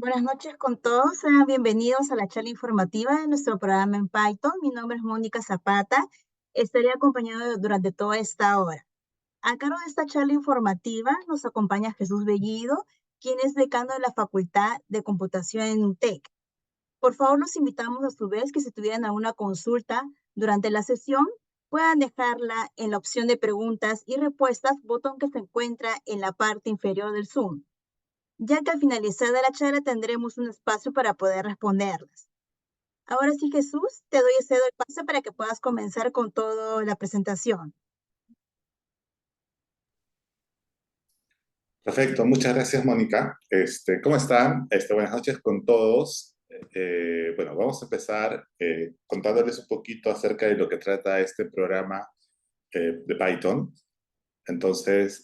Buenas noches con todos, sean bienvenidos a la charla informativa de nuestro programa en Python. Mi nombre es Mónica Zapata, estaré acompañado durante toda esta hora. A cargo de esta charla informativa nos acompaña Jesús Bellido, quien es decano de la Facultad de Computación en UTEC. Por favor, los invitamos a su vez que si tuvieran alguna consulta durante la sesión, puedan dejarla en la opción de preguntas y respuestas, botón que se encuentra en la parte inferior del Zoom, ya que al finalizar de la charla tendremos un espacio para poder responderlas. Ahora sí, Jesús, te doy cedo el pase para que puedas comenzar con toda la presentación. Perfecto, muchas gracias, Mónica. ¿Cómo están? Buenas noches con todos. Bueno, vamos a empezar contándoles un poquito acerca de lo que trata este programa de Python. Entonces,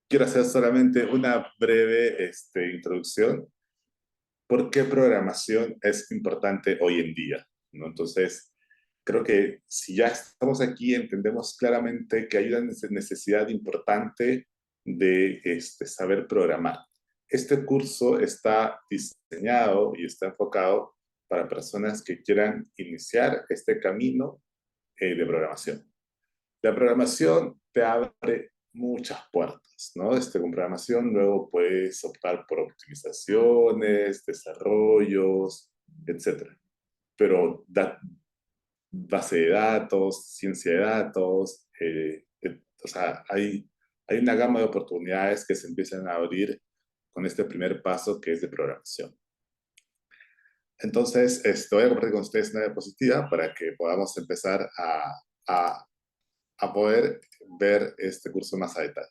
quiero hacer solamente una breve introducción. ¿Por qué programación es importante hoy en día? ¿No? Entonces, creo que si ya estamos aquí, entendemos claramente que hay una necesidad importante de saber programar. Este curso está diseñado y está enfocado para personas que quieran iniciar este camino de programación. La programación te abre muchas puertas, ¿no? Con programación luego puedes optar por optimizaciones, desarrollos, etcétera. Pero base de datos, ciencia de datos, o sea, hay una gama de oportunidades que se empiezan a abrir con este primer paso que es de programación. Entonces, voy a compartir con ustedes una diapositiva para que podamos empezar a, a poder ver este curso más a detalle.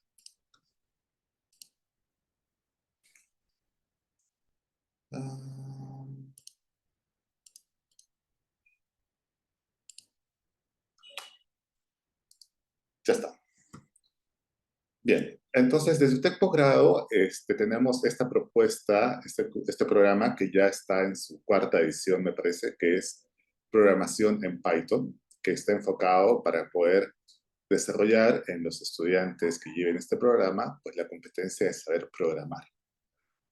Ya está. Bien, entonces desde UTEC Posgrado tenemos esta propuesta, este programa que ya está en su cuarta edición, me parece, que es Programación en Python, que está enfocado para poder desarrollar en los estudiantes que lleven este programa, pues la competencia de saber programar.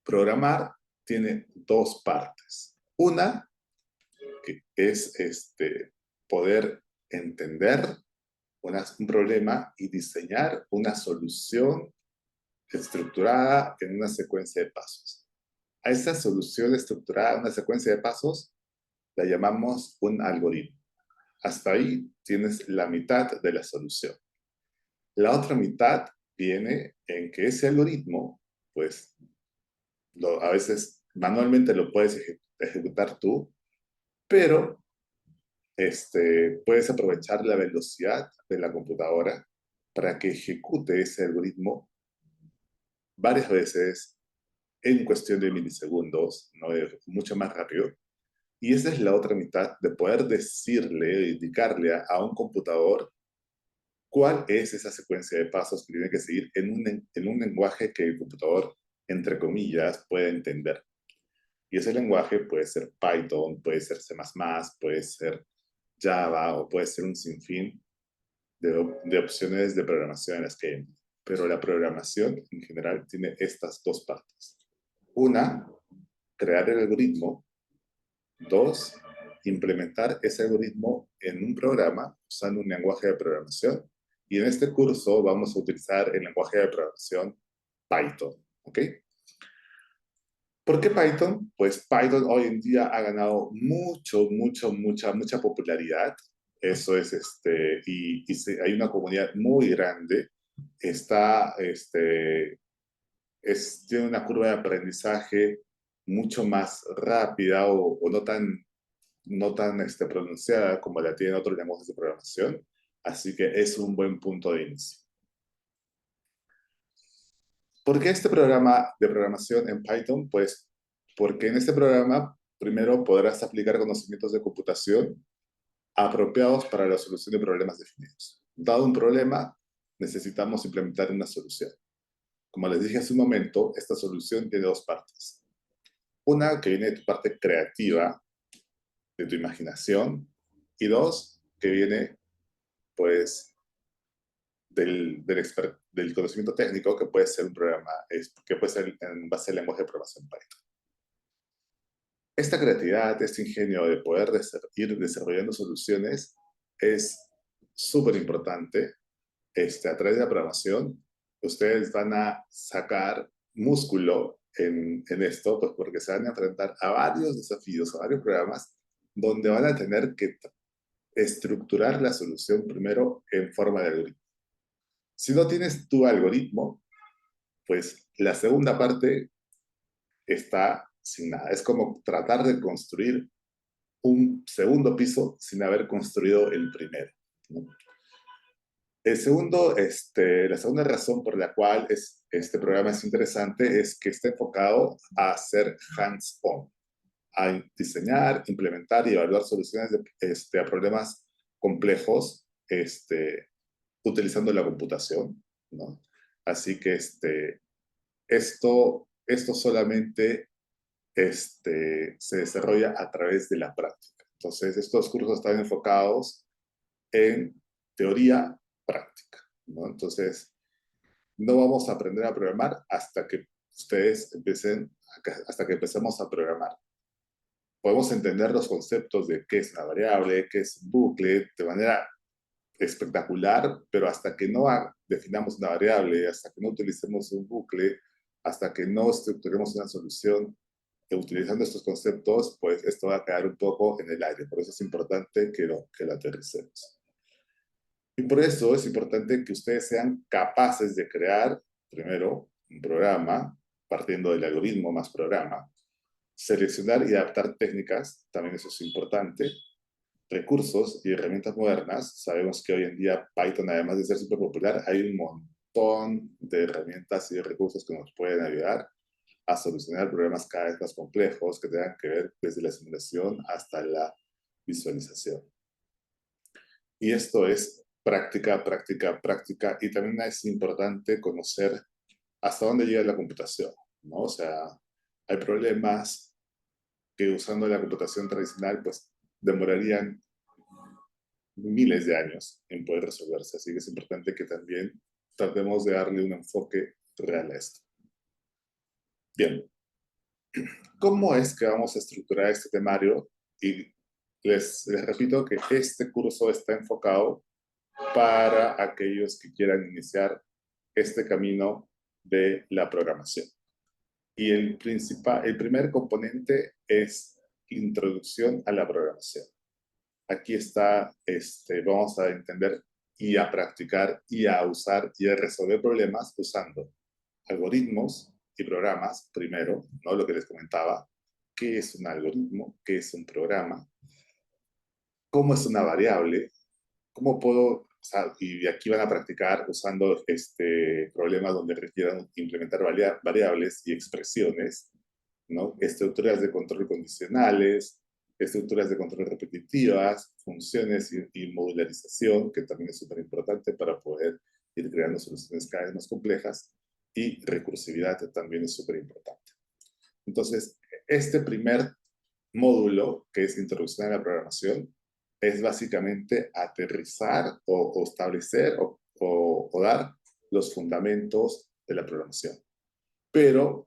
Programar tiene dos partes. Una, que es poder entender un problema y diseñar una solución estructurada en una secuencia de pasos. A esa solución estructurada en una secuencia de pasos la llamamos un algoritmo. Hasta ahí tienes la mitad de la solución. La otra mitad viene en que ese algoritmo, pues, a veces manualmente lo puedes ejecutar tú, pero puedes aprovechar la velocidad de la computadora para que ejecute ese algoritmo varias veces en cuestión de milisegundos, ¿no? Mucho más rápido. Y esa es la otra mitad de poder decirle, indicarle a un computador cuál es esa secuencia de pasos que tiene que seguir en un lenguaje que el computador, entre comillas, puede entender. Y ese lenguaje puede ser Python, puede ser C++, puede ser Java o puede ser un sinfín de opciones de programación en las que hay. Pero la programación en general tiene estas dos partes. Una, crear el algoritmo. Dos, implementar ese algoritmo en un programa usando un lenguaje de programación. Y en este curso vamos a utilizar el lenguaje de programación Python. ¿Ok? ¿Por qué Python? Pues Python hoy en día ha ganado mucha popularidad. Eso es, hay una comunidad muy grande. Está, tiene una curva de aprendizaje mucho más rápida o no tan pronunciada como la tienen otros lenguajes de programación. Así que es un buen punto de inicio. ¿Por qué este programa de programación en Python? Pues porque en este programa primero podrás aplicar conocimientos de computación apropiados para la solución de problemas definidos. Dado un problema, necesitamos implementar una solución. Como les dije hace un momento, esta solución tiene dos partes. Una que viene de tu parte creativa, de tu imaginación, y dos, que viene, pues, del conocimiento técnico que puede ser un programa, que puede ser en base al lenguaje de programación Python. Esta creatividad, este ingenio de poder ir desarrollando soluciones es súper importante. A través de la programación, ustedes van a sacar músculo en esto, pues porque se van a enfrentar a varios desafíos, a varios programas, donde van a tener que estructurar la solución primero en forma de algoritmo. Si no tienes tu algoritmo, pues la segunda parte está sin nada. Es como tratar de construir un segundo piso sin haber construido el primero, ¿no? La segunda razón por la cual este programa es interesante es que está enfocado a ser hands-on, a diseñar, implementar y evaluar soluciones a problemas complejos utilizando la computación, ¿no? Así que esto solamente se desarrolla a través de la práctica. Entonces, estos cursos están enfocados en teoría práctica, ¿no? Entonces, no vamos a aprender a programar hasta que hasta que empecemos a programar. Podemos entender los conceptos de qué es una variable, qué es un bucle, de manera espectacular, pero hasta que no definamos una variable, hasta que no utilicemos un bucle, hasta que no estructuremos una solución utilizando estos conceptos, pues esto va a quedar un poco en el aire. Por eso es importante que lo aterricemos. Y por eso es importante que ustedes sean capaces de crear, primero, un programa, partiendo del algoritmo más programa, seleccionar y adaptar técnicas, también eso es importante, recursos y herramientas modernas. Sabemos que hoy en día Python, además de ser súper popular, hay un montón de herramientas y de recursos que nos pueden ayudar a solucionar problemas cada vez más complejos que tengan que ver desde la simulación hasta la visualización. Y esto es práctica, práctica, práctica, y también es importante conocer hasta dónde llega la computación, ¿no? O sea, hay problemas que usando la computación tradicional, pues demorarían miles de años en poder resolverse, así que es importante que también tratemos de darle un enfoque real a esto. Bien, ¿cómo es que vamos a estructurar este temario? Y les repito que este curso está enfocado para aquellos que quieran iniciar este camino de la programación. Y el primer componente es introducción a la programación. Aquí está, vamos a entender y a practicar y a usar y a resolver problemas usando algoritmos y programas, primero, ¿no? Lo que les comentaba, qué es un algoritmo, qué es un programa, cómo es una variable, cómo puedo, o sea, y aquí van a practicar usando problemas donde requieran implementar variables y expresiones, ¿no? Estructuras de control condicionales, estructuras de control repetitivas, funciones y modularización, que también es súper importante para poder ir creando soluciones cada vez más complejas, y recursividad también es súper importante. Entonces, este primer módulo, que es Introducción a la Programación, es básicamente aterrizar o establecer o dar los fundamentos de la programación. Pero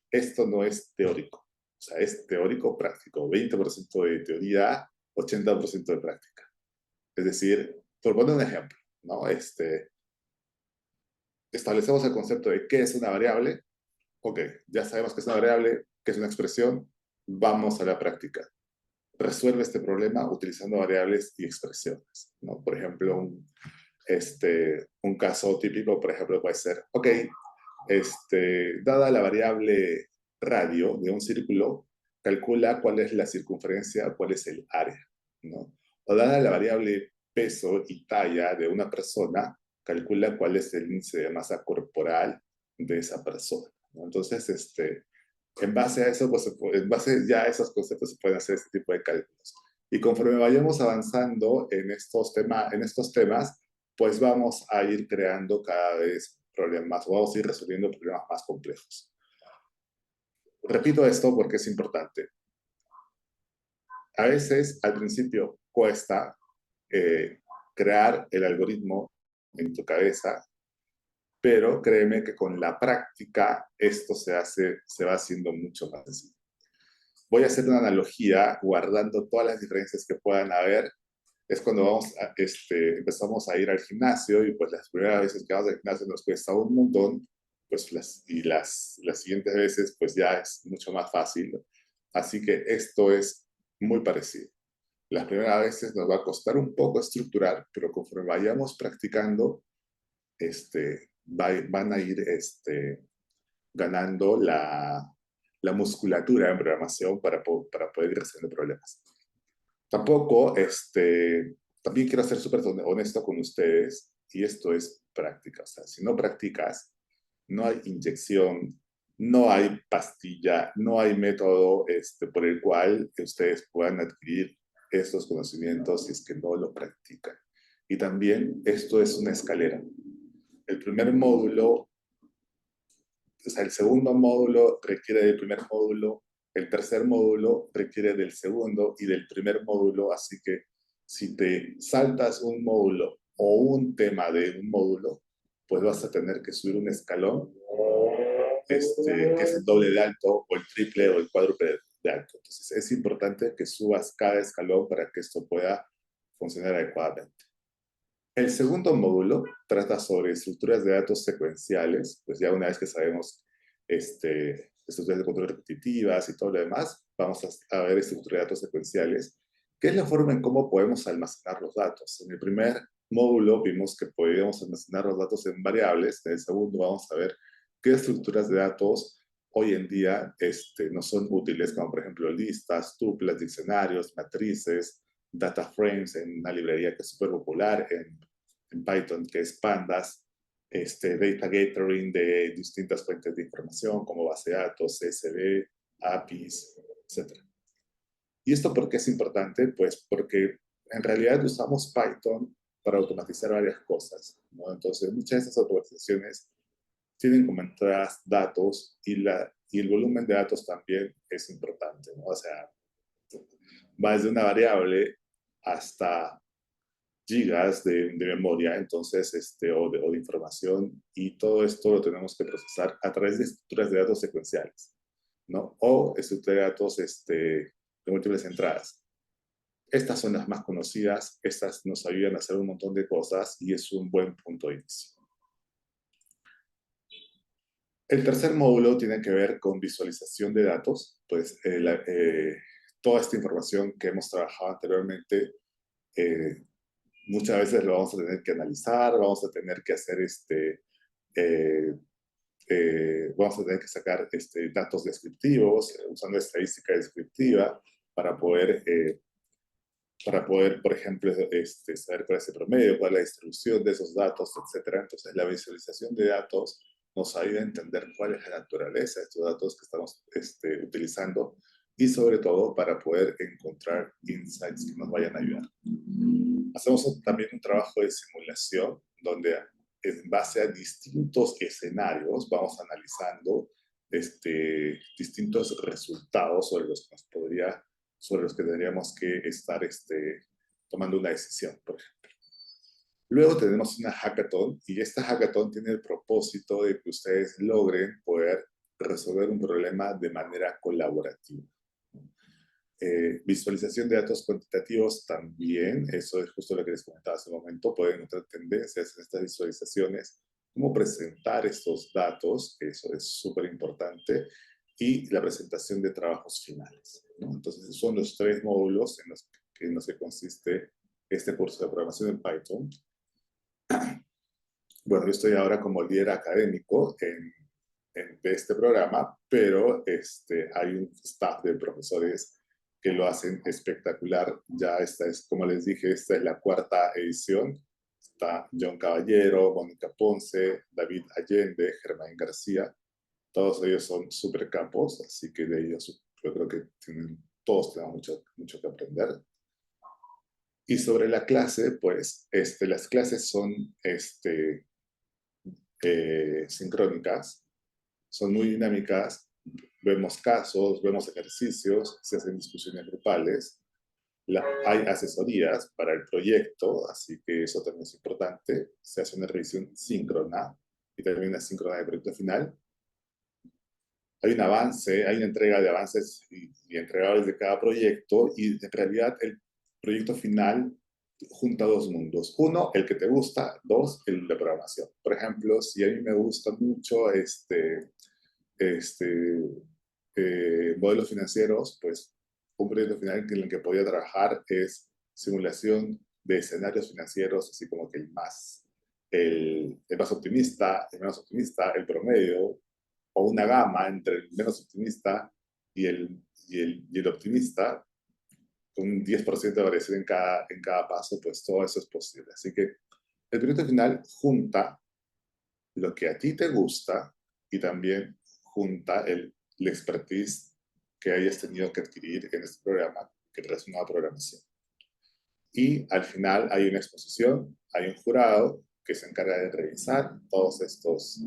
esto no es teórico, o sea, es teórico práctico, 20% de teoría, 80% de práctica. Es decir, por poner un ejemplo, ¿no? Establecemos el concepto de qué es una variable. Ok, ya sabemos qué es una variable, qué es una expresión, vamos a la práctica. Resuelve este problema utilizando variables y expresiones, ¿no? Por ejemplo, un caso típico, por ejemplo, puede ser, ok, dada la variable radio de un círculo, calcula cuál es la circunferencia, cuál es el área, ¿no? O dada la variable peso y talla de una persona, calcula cuál es el índice de masa corporal de esa persona, ¿no? Entonces, en base a eso, pues, en base ya a esos conceptos se pueden hacer este tipo de cálculos. Y conforme vayamos avanzando en estos temas, pues vamos a ir creando cada vez problemas, vamos a ir resolviendo problemas más complejos. Repito esto porque es importante. A veces, al principio, cuesta crear el algoritmo en tu cabeza, pero créeme que con la práctica esto se va haciendo mucho más sencillo. Voy a hacer una analogía guardando todas las diferencias que puedan haber. Es cuando empezamos a ir al gimnasio y pues las primeras veces que vamos al gimnasio nos cuesta un montón, pues las siguientes veces pues ya es mucho más fácil. Así que esto es muy parecido. Las primeras veces nos va a costar un poco estructurar, pero conforme vayamos practicando, van a ir ganando la musculatura en programación para poder ir resolviendo problemas. Tampoco, también quiero ser súper honesto con ustedes, y esto es práctica. O sea, si no practicas, no hay inyección, no hay pastilla, no hay método por el cual ustedes puedan adquirir estos conocimientos si es que no lo practican. Y también esto es una escalera. El primer módulo, o sea, el segundo módulo requiere del primer módulo, el tercer módulo requiere del segundo y del primer módulo, así que si te saltas un módulo o un tema de un módulo, pues vas a tener que subir un escalón, que es el doble de alto, o el triple o el cuádruple de alto. Entonces es importante que subas cada escalón para que esto pueda funcionar adecuadamente. El segundo módulo trata sobre estructuras de datos secuenciales, pues ya una vez que sabemos estructuras de control repetitivas y todo lo demás, vamos a ver estructuras de datos secuenciales, que es la forma en cómo podemos almacenar los datos. En el primer módulo vimos que podíamos almacenar los datos en variables, en el segundo vamos a ver qué estructuras de datos hoy en día no son útiles, como por ejemplo listas, tuplas, diccionarios, matrices, data frames en una librería que es súper popular en Python, que es Pandas, data gathering de distintas fuentes de información como base de datos, CSV, APIs, etc. ¿Y esto por qué es importante? Pues porque en realidad usamos Python para automatizar varias cosas, ¿no? Entonces, muchas de esas automatizaciones tienen como entradas datos y el volumen de datos también es importante, ¿no? O sea, va desde una variable hasta gigas de memoria, entonces, o de información, y todo esto lo tenemos que procesar a través de estructuras de datos secuenciales, ¿no? O estructuras de datos de múltiples entradas. Estas son las más conocidas, estas nos ayudan a hacer un montón de cosas y es un buen punto de inicio. El tercer módulo tiene que ver con visualización de datos, pues toda esta información que hemos trabajado anteriormente, muchas veces lo vamos a tener que analizar, vamos a tener que hacer vamos a tener que sacar datos descriptivos, usando estadística descriptiva para poder, por ejemplo, saber cuál es el promedio, cuál es la distribución de esos datos, etc. Entonces, la visualización de datos nos ayuda a entender cuál es la naturaleza de estos datos que estamos utilizando y, sobre todo, para poder encontrar insights que nos vayan a ayudar. Hacemos también un trabajo de simulación donde en base a distintos escenarios vamos analizando distintos resultados sobre los que tendríamos que estar tomando una decisión, por ejemplo. Luego tenemos una hackathon y esta hackathon tiene el propósito de que ustedes logren poder resolver un problema de manera colaborativa. Visualización de datos cuantitativos también, eso es justo lo que les comentaba hace un momento, pueden encontrar tendencias en estas visualizaciones, cómo presentar estos datos, eso es súper importante, y la presentación de trabajos finales, ¿no? Entonces, son los tres módulos en los que consiste este curso de programación en Python. Bueno, yo estoy ahora como líder académico de este programa, pero hay un staff de profesores que lo hacen espectacular. Ya esta es, como les dije, esta es la cuarta edición. Está John Caballero, Mónica Ponce, David Allende, Germán García. Todos ellos son súper capos, así que de ellos yo creo que todos tenemos mucho que aprender. Y sobre la clase, pues las clases son sincrónicas, son muy dinámicas, vemos casos, vemos ejercicios, se hacen discusiones grupales, Hay asesorías para el proyecto, así que eso también es importante. Se hace una revisión síncrona y también asíncrona del proyecto final. Hay un avance, hay una entrega de avances y entregables de cada proyecto, y en realidad el proyecto final junta dos mundos. Uno, el que te gusta; dos, el de programación. Por ejemplo, si a mí me gusta mucho este, modelos financieros, pues un proyecto final en el que podía trabajar es simulación de escenarios financieros, así como que el más optimista, el menos optimista, el promedio, o una gama entre el menos optimista y el optimista, con un 10% de variación en cada paso, pues todo eso es posible. Así que el proyecto final junta lo que a ti te gusta y también junta el expertise que hayas tenido que adquirir en este programa, que traes una programación. Y al final hay una exposición, hay un jurado que se encarga de revisar todos estos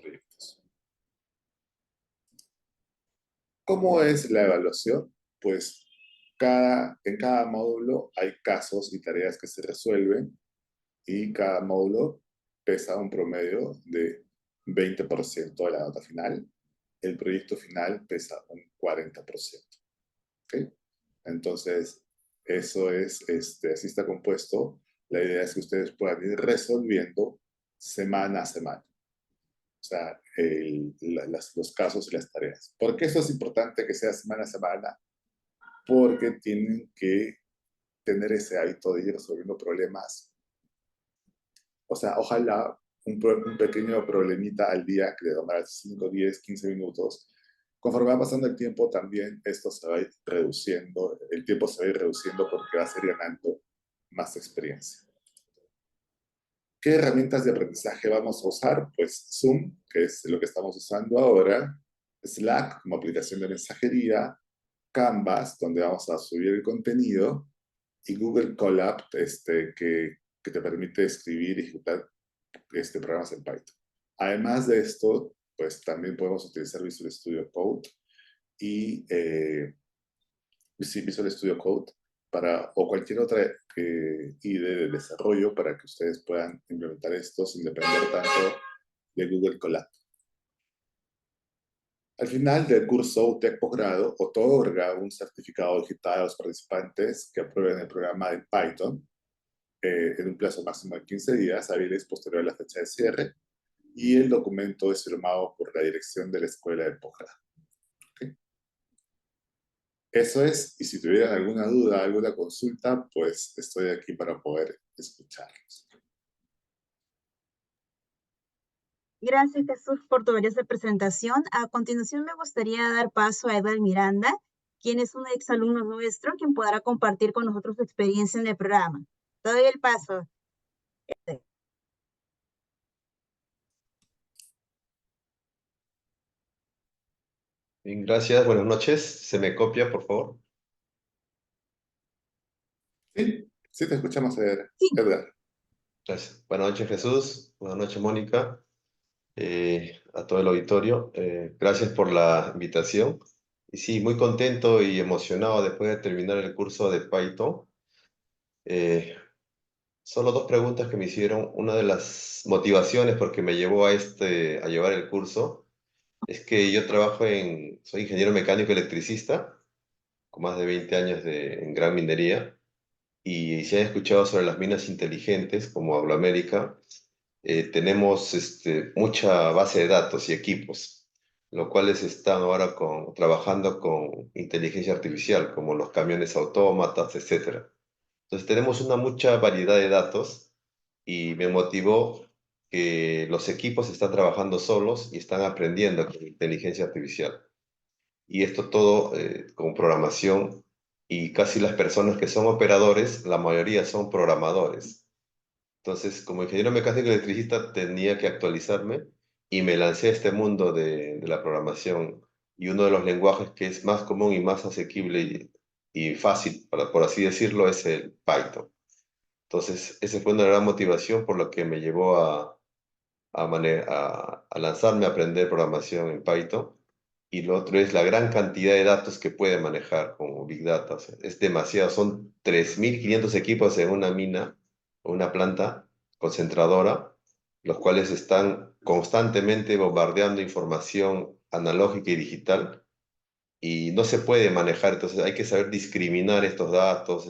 proyectos. ¿Cómo es la evaluación? Pues en cada módulo hay casos y tareas que se resuelven, y cada módulo pesa un promedio de 20% de la nota final. El proyecto final pesa un 40%. ¿Okay? Entonces, eso es, así está compuesto. La idea es que ustedes puedan ir resolviendo semana a semana. O sea, los casos y las tareas. ¿Por qué eso es importante que sea semana a semana? Porque tienen que tener ese hábito de ir resolviendo problemas. O sea, ojalá un pequeño problemita al día que le tomará 5, 10, 15 minutos. Conforme va pasando el tiempo, también esto se va a ir reduciendo, el tiempo se va a ir reduciendo porque va a ser ganando más experiencia. ¿Qué herramientas de aprendizaje vamos a usar? Pues Zoom, que es lo que estamos usando ahora; Slack como aplicación de mensajería; Canvas, donde vamos a subir el contenido; y Google Colab, que te permite escribir y ejecutar programas en Python. Además de esto, pues también podemos utilizar Visual Studio Code y Visual Studio Code o cualquier otra idea de desarrollo para que ustedes puedan implementar esto sin depender tanto de Google Colab. Al final del curso, UTEC Posgrado otorga un certificado digital a los participantes que aprueben el programa en Python en un plazo máximo de 15 días hábiles posterior a la fecha de cierre, y el documento es firmado por la dirección de la escuela de posgrado. ¿Okay? Eso es, y si tuvieran alguna duda, alguna consulta, pues estoy aquí para poder escucharlos. Gracias, Jesús, por tu valiosa presentación. A continuación, me gustaría dar paso a Edward Miranda, quien es un exalumno nuestro, quien podrá compartir con nosotros su experiencia en el programa. Te doy el paso. Bien, gracias. Buenas noches. ¿Se me copia, por favor? Sí, sí te escuchamos, Sí. Edgar. Gracias. Buenas noches, Jesús. Buenas noches, Mónica. A todo el auditorio. Gracias por la invitación. Y sí, muy contento y emocionado después de terminar el curso de Python. Solo dos preguntas que me hicieron. Una de las motivaciones porque me llevó a llevar el curso es que yo soy ingeniero mecánico electricista, con más de 20 años en gran minería. Y si han escuchado sobre las minas inteligentes como Angloamérica, tenemos mucha base de datos y equipos, los cuales están ahora trabajando con inteligencia artificial, como los camiones autómatas, etc. Entonces tenemos mucha variedad de datos, y me motivó que los equipos están trabajando solos y están aprendiendo con inteligencia artificial. Y esto todo con programación, y casi las personas que son operadores, la mayoría son programadores. Entonces, como ingeniero mecánico electricista, tenía que actualizarme y me lancé a este mundo de la programación. Y uno de los lenguajes que es más común y más asequible y fácil, por así decirlo, es el Python. Entonces, esa fue una gran motivación por lo que me llevó a lanzarme a aprender programación en Python. y lo otro es la gran cantidad de datos que puede manejar como Big Data. O sea, es demasiado, son 3.500 equipos en una mina o una planta concentradora, los cuales están constantemente bombardeando información analógica y digital y no se puede manejar, entonces hay que saber discriminar estos datos,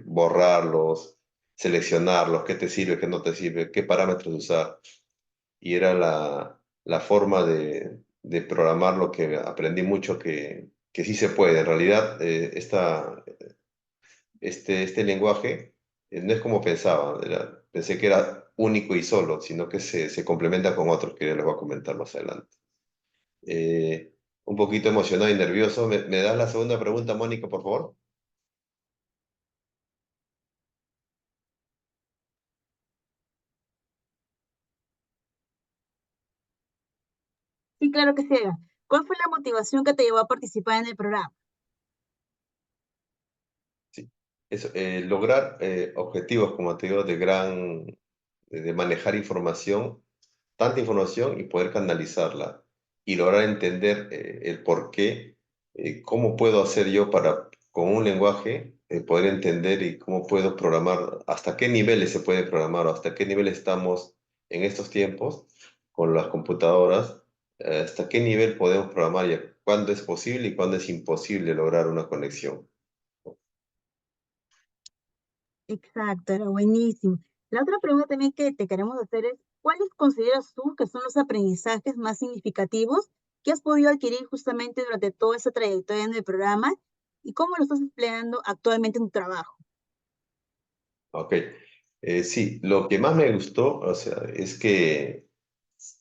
borrarlos, seleccionarlos, qué te sirve, qué no te sirve, qué parámetros usar. Y era la forma de programar lo que aprendí mucho que sí se puede. En realidad, este lenguaje no es como pensaba, pensé que era único y solo, sino que se complementa con otros que ya les voy a comentar más adelante. Eh, un poquito emocionado y nervioso. ¿Me das la segunda pregunta, Mónica, por favor? Sí, claro que sí. ¿Cuál fue la motivación que te llevó a participar en el programa? Sí. Eso, lograr objetivos, como te digo, de manejar información, tanta información y poder canalizarla y lograr entender el por qué, cómo puedo hacer yo para, con un lenguaje, poder entender y cómo puedo programar, hasta qué niveles se puede programar o hasta qué nivel estamos en estos tiempos con las computadoras, hasta qué nivel podemos programar y cuándo es posible y cuándo es imposible lograr una conexión. Exacto, era buenísimo. La otra pregunta también que te queremos hacer es, ¿cuáles consideras tú que son los aprendizajes más significativos que has podido adquirir justamente durante toda esa trayectoria en el programa y cómo lo estás empleando actualmente en tu trabajo? Ok. Sí, lo que más me gustó, o sea, es que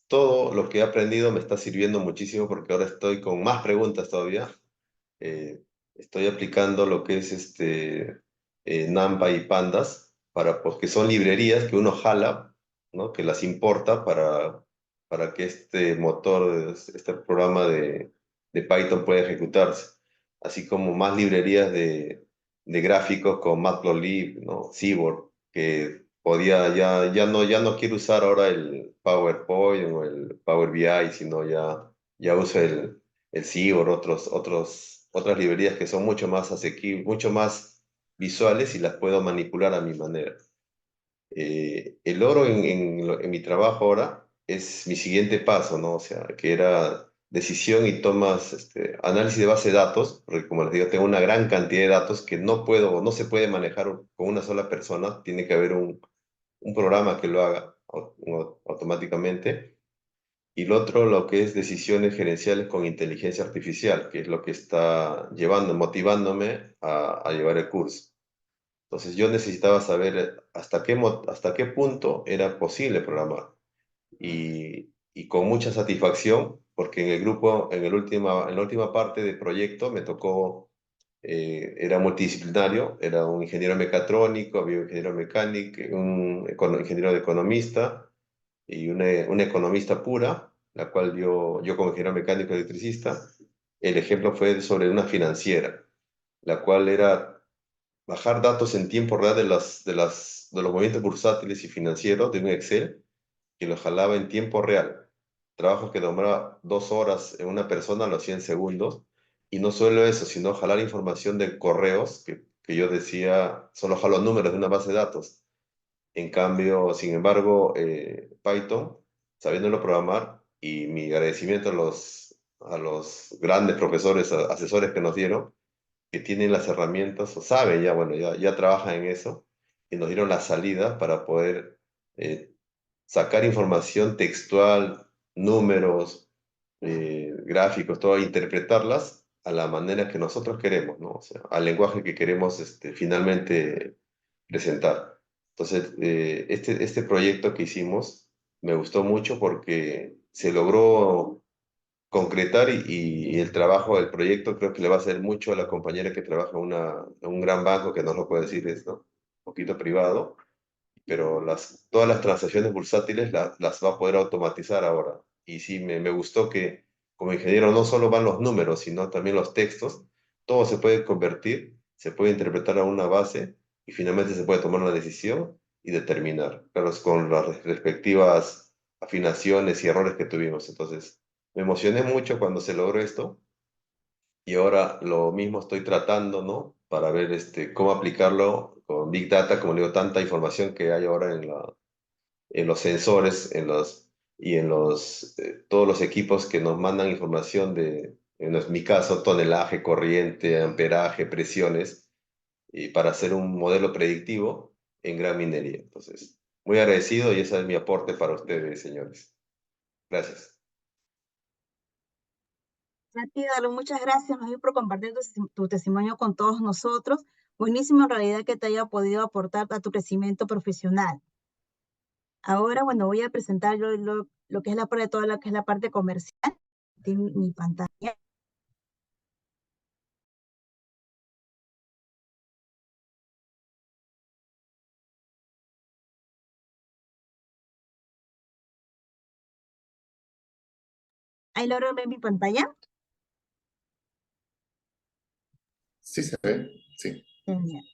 todo lo que he aprendido me está sirviendo muchísimo porque ahora estoy con más preguntas todavía. Eh, Estoy aplicando lo que es NumPy y Pandas, porque son librerías que uno jala, ¿no? Que las importa para que este motor, este programa de Python pueda ejecutarse. Así como más librerías de gráficos con Matplotlib, ¿no? Seaborn, que ya no quiero usar ahora el PowerPoint o el Power BI, sino ya uso el Seaborn, otras librerías que son mucho más asequibles, mucho más visuales y las puedo manipular a mi manera. El oro en mi trabajo ahora es mi siguiente paso, ¿no? O sea, que era decisión y tomas, análisis de base de datos, porque como les digo, tengo una gran cantidad de datos que no se puede manejar con una sola persona, tiene que haber un programa que lo haga automáticamente. Y lo otro, lo que es decisiones gerenciales con inteligencia artificial, que es lo que está motivándome a llevar el curso. Entonces yo necesitaba saber hasta qué punto era posible programar. Y con mucha satisfacción, porque en el grupo, en la última parte del proyecto me tocó, era multidisciplinario, era un ingeniero mecatrónico, había un ingeniero mecánico, ingeniero de economista, y una economista pura, la cual yo como ingeniero mecánico electricista, el ejemplo fue sobre una financiera, la cual era bajar datos en tiempo real de los movimientos bursátiles y financieros de un Excel que lo jalaba en tiempo real. Trabajos que demoraba 2 horas en una persona, lo hacía en segundos. Y no solo eso, sino jalar información de correos, que yo decía, solo jalo números de una base de datos. En cambio, sin embargo, Python, sabiéndolo programar, y mi agradecimiento a los grandes profesores, asesores que nos dieron, que tienen las herramientas, o saben ya, bueno, ya trabajan en eso, y nos dieron la salida para poder sacar información textual, números, gráficos, todo, e interpretarlas a la manera que nosotros queremos, ¿no? O sea, al lenguaje que queremos finalmente presentar. Entonces, este proyecto que hicimos me gustó mucho porque se logró concretar y el trabajo del proyecto creo que le va a hacer mucho a la compañera que trabaja en un gran banco que no lo puedo decir esto, un poquito privado, pero todas las transacciones bursátiles las va a poder automatizar ahora. Y sí, me gustó que como ingeniero no solo van los números, sino también los textos. Todo se puede convertir, se puede interpretar a una base y finalmente se puede tomar una decisión y determinar, claro, con las respectivas afinaciones y errores que tuvimos. Entonces, Me emocioné mucho cuando se logró esto y ahora lo mismo estoy tratando, ¿no? Para ver cómo aplicarlo con Big Data, como digo, tanta información que hay ahora en los sensores, y en todos los equipos que nos mandan información mi caso, tonelaje, corriente, amperaje, presiones, y para hacer un modelo predictivo en gran minería. Entonces, muy agradecido y ese es mi aporte para ustedes, señores. Gracias. A ti, Darlo, muchas gracias más bien por compartir tu testimonio con todos nosotros. Buenísimo en realidad que te haya podido aportar a tu crecimiento profesional. Ahora, bueno, voy a presentar lo que es la parte de toda lo que es la parte comercial de mi pantalla. Ahí logro ver mi pantalla. Sí se ve, sí. Genial.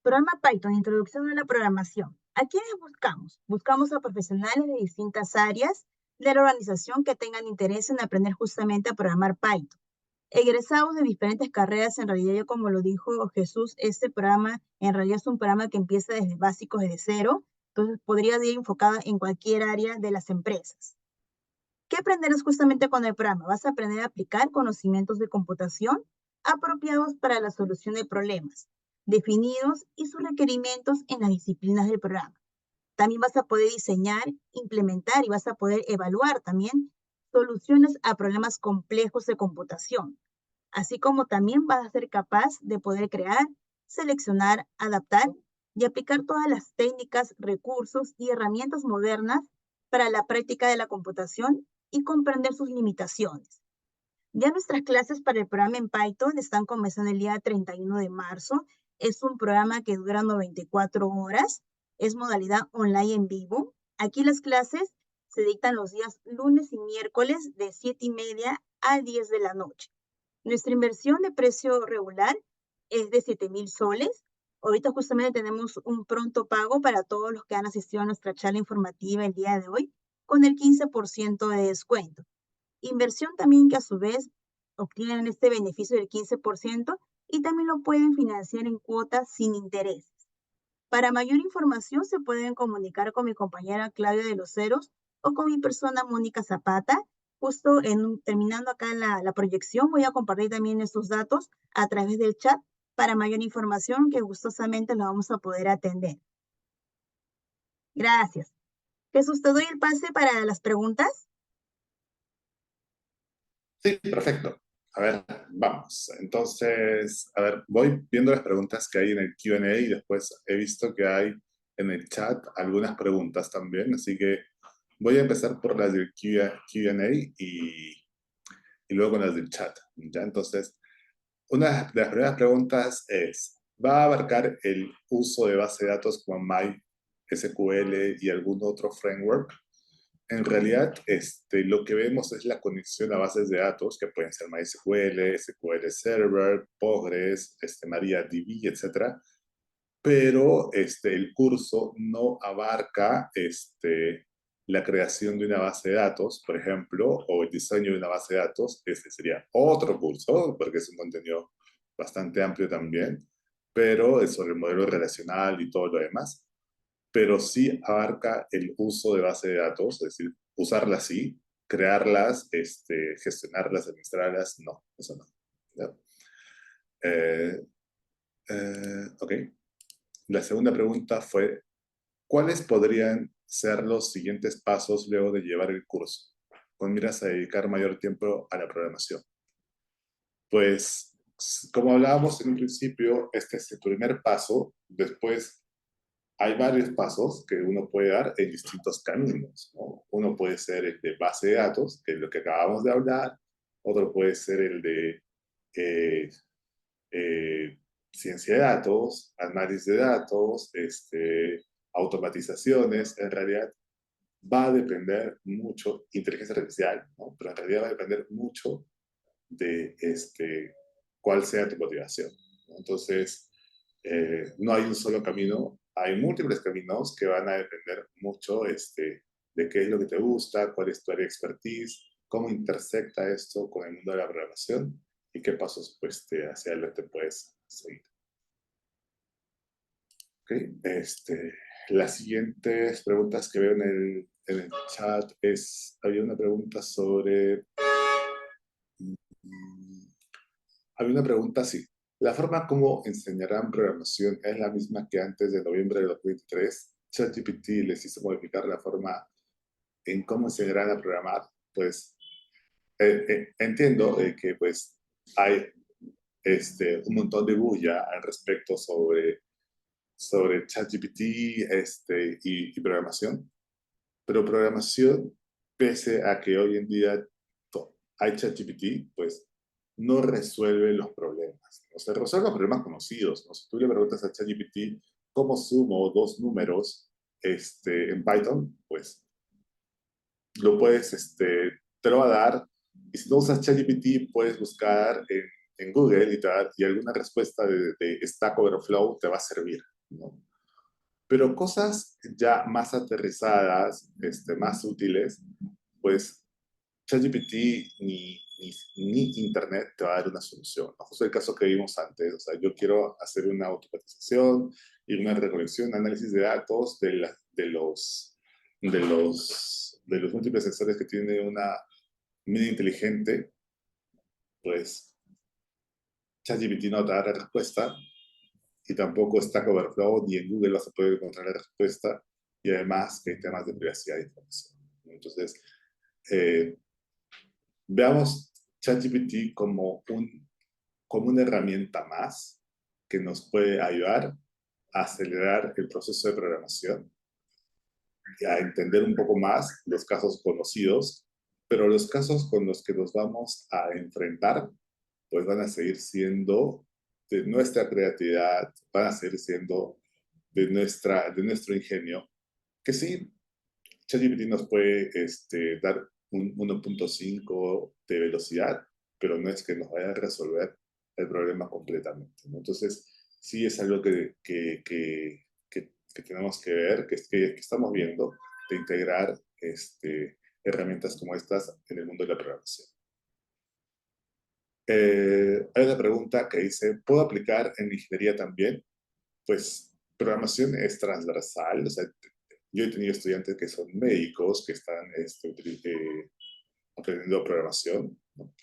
Programa Python, introducción a la programación. ¿A quiénes buscamos? Buscamos a profesionales de distintas áreas de la organización que tengan interés en aprender justamente a programar Python. Egresados de diferentes carreras, en realidad, yo como lo dijo Jesús, este programa en realidad es un programa que empieza desde básicos, desde cero, entonces podría ir enfocado en cualquier área de las empresas. ¿Qué aprenderás justamente con el programa? Vas a aprender a aplicar conocimientos de computación apropiados para la solución de problemas, definidos y sus requerimientos en las disciplinas del programa. También vas a poder diseñar, implementar y vas a poder evaluar también soluciones a problemas complejos de computación, así como también vas a ser capaz de poder crear, seleccionar, adaptar y aplicar todas las técnicas, recursos y herramientas modernas para la práctica de la computación y comprender sus limitaciones. Ya nuestras clases para el programa en Python están comenzando el día 31 de marzo. Es un programa que dura 94 horas. Es modalidad online en vivo. Aquí las clases se dictan los días lunes y miércoles de 7:30 a 10 de la noche. Nuestra inversión de precio regular es de 7,000 soles. Ahorita justamente tenemos un pronto pago para todos los que han asistido a nuestra charla informativa el día de hoy, con el 15% de descuento. Inversión también que a su vez obtienen este beneficio del 15% y también lo pueden financiar en cuotas sin intereses. Para mayor información se pueden comunicar con mi compañera Claudia de los Ceros o con mi persona Mónica Zapata. Justo terminando acá la proyección, voy a compartir también estos datos a través del chat para mayor información que gustosamente lo vamos a poder atender. Gracias. Jesús, te doy el pase para las preguntas. Sí, perfecto. A ver, vamos. Entonces, a ver, voy viendo las preguntas que hay en el Q&A y después he visto que hay en el chat algunas preguntas también, así que voy a empezar por las del Q&A y luego con las del chat. ¿Ya? Entonces, una de las primeras preguntas es, ¿va a abarcar el uso de base de datos como MySQL y algún otro framework? En realidad, lo que vemos es la conexión a bases de datos, que pueden ser MySQL, SQL Server, Postgres, MariaDB, etc. Pero el curso no abarca la creación de una base de datos, por ejemplo, o el diseño de una base de datos. Este sería otro curso, porque es un contenido bastante amplio también, pero es sobre el modelo relacional y todo lo demás, pero sí abarca el uso de base de datos, es decir, usarlas sí, crearlas, gestionarlas, administrarlas, no, eso no. ¿Ya? Ok. La segunda pregunta fue, ¿cuáles podrían ser los siguientes pasos luego de llevar el curso, con miras a dedicar mayor tiempo a la programación? Pues, como hablábamos en un principio, este es el primer paso. Después hay varios pasos que uno puede dar en distintos caminos, ¿no? Uno puede ser el de base de datos, que es lo que acabamos de hablar. Otro puede ser el de eh, eh, ciencia de datos, análisis de datos, automatizaciones. En realidad va a depender mucho, inteligencia artificial, ¿no? Pero en realidad va a depender mucho de cuál sea tu motivación, ¿no? Entonces, no hay un solo camino hay múltiples caminos que van a depender mucho de qué es lo que te gusta, cuál es tu área de expertise, cómo intersecta esto con el mundo de la programación y qué pasos pues, hacia adelante puedes seguir. Okay. Las siguientes preguntas que veo en el chat había una pregunta sobre... había una pregunta así. ¿La forma como enseñarán programación es la misma que antes de noviembre de 2023? ChatGPT les hizo modificar la forma en cómo enseñarán a programar. Pues entiendo que pues hay un montón de bulla al respecto sobre ChatGPT y programación, pero programación, pese a que hoy en día hay ChatGPT, pues no resuelve los problemas. O sea, resuelve los problemas conocidos, ¿no? Si tú le preguntas a ChatGPT cómo sumo dos números en Python, pues te lo va a dar. Y si no usas ChatGPT, puedes buscar en Google y alguna respuesta de Stack Overflow te va a servir, ¿no? Pero cosas ya más aterrizadas, más útiles, pues ChatGPT ni Internet te va a dar una solución, ¿no? Justo el caso que vimos antes. O sea, yo quiero hacer una automatización y una recolección, análisis de datos de los múltiples sensores que tiene una mina inteligente, pues ChatGPT no te da la respuesta y tampoco Stack Overflow ni en Google vas a poder encontrar la respuesta, y además que hay temas de privacidad de información. Entonces, veamos ChatGPT como una herramienta más que nos puede ayudar a acelerar el proceso de programación y a entender un poco más los casos conocidos, pero los casos con los que nos vamos a enfrentar, pues van a seguir siendo de nuestra creatividad, van a seguir siendo de nuestro ingenio, que sí, ChatGPT nos puede dar un 1.5 de velocidad, pero no es que nos vaya a resolver el problema completamente, ¿no? Entonces, sí es algo que tenemos que ver, que estamos viendo, de integrar herramientas como estas en el mundo de la programación. Hay una pregunta que dice, ¿puedo aplicar en ingeniería también? Pues programación es transversal. O sea, yo he tenido estudiantes que son médicos, que están aprendiendo programación, ¿no?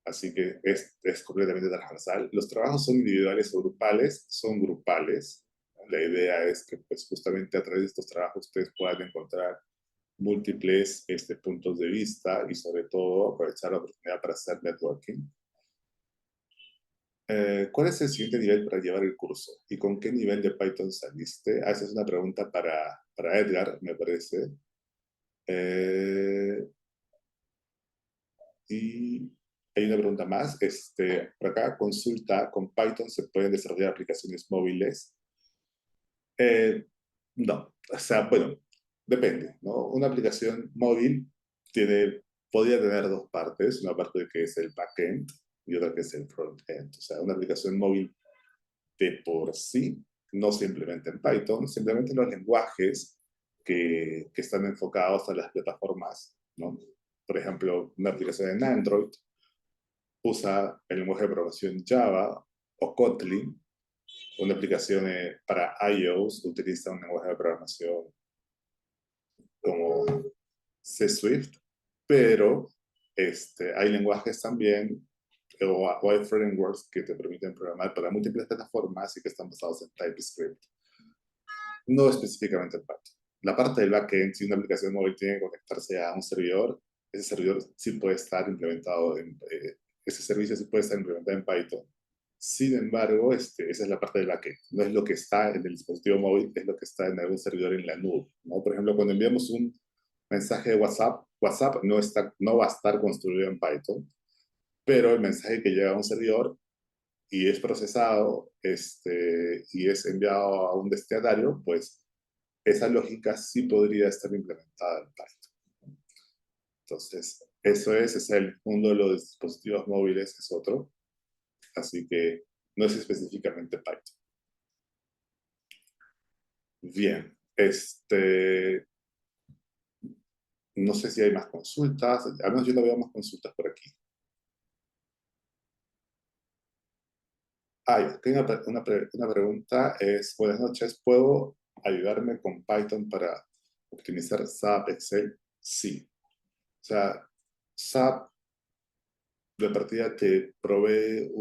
Así que es completamente transversal. Los trabajos son individuales o grupales, son grupales. La idea es que pues, justamente a través de estos trabajos ustedes puedan encontrar múltiples puntos de vista y sobre todo aprovechar la oportunidad para hacer networking. ¿Cuál es el siguiente nivel para llevar el curso? ¿Y con qué nivel de Python saliste? Esa es una pregunta para Edgar, me parece. Y hay una pregunta más. Por acá, consulta, ¿con Python se pueden desarrollar aplicaciones móviles? No. O sea, bueno, depende, ¿no? Una aplicación móvil podría tener dos partes. Una parte que es el backend y otra que es el frontend. O sea, una aplicación móvil de por sí, no simplemente en Python, simplemente en los lenguajes que están enfocados a las plataformas, ¿no? Por ejemplo, una aplicación en Android usa el lenguaje de programación Java o Kotlin. Una aplicación para iOS utiliza un lenguaje de programación como C Swift, pero hay lenguajes también o hay frameworks que te permiten programar para múltiples plataformas y que están basados en TypeScript. No específicamente en Python. La parte del backend, si una aplicación móvil tiene que conectarse a un servidor, ese servidor sí puede estar implementado ese servicio sí puede estar implementado en Python. Sin embargo, esa es la parte del backend. No es lo que está en el dispositivo móvil, es lo que está en algún servidor en la nube, ¿no? Por ejemplo, cuando enviamos un mensaje de WhatsApp, WhatsApp no va a estar construido en Python, pero el mensaje que llega a un servidor y es procesado y es enviado a un destinatario, pues esa lógica sí podría estar implementada en Python. Entonces, eso es el mundo de los dispositivos móviles, es otro. Así que no es específicamente Python. Bien, no sé si hay más consultas, al menos yo no veo más consultas por aquí. Tengo una pregunta, buenas noches, ¿puedo ayudarme con Python para optimizar SAP, Excel? Sí. O sea, SAP de partida te provee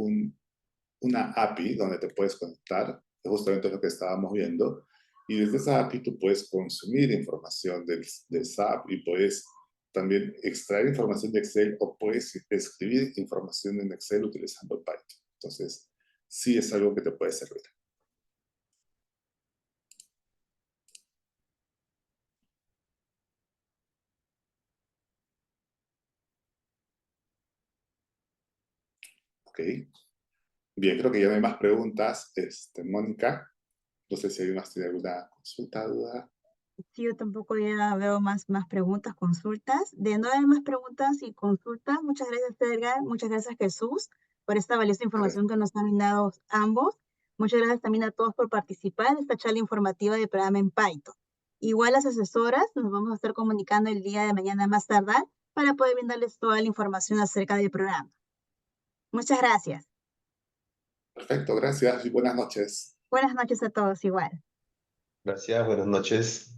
una API donde te puedes conectar, que justamente es lo que estábamos viendo, y desde esa API tú puedes consumir información de SAP y puedes también extraer información de Excel o puedes escribir información en Excel utilizando Python. Entonces, sí es algo que te puede servir. ¿Ok? Bien, creo que ya no hay más preguntas. Mónica, no sé si alguien más tiene alguna consulta, duda. Sí, yo tampoco ya veo más preguntas, consultas. De no haber más preguntas y consultas, muchas gracias, Edgar. Muchas gracias, Jesús, por esta valiosa información que nos han dado ambos. Muchas gracias también a todos por participar en esta charla informativa del programa en Python. Igual las asesoras nos vamos a estar comunicando el día de mañana más tardar para poder brindarles toda la información acerca del programa. Muchas gracias. Perfecto, gracias y buenas noches. Buenas noches a todos igual. Gracias, buenas noches.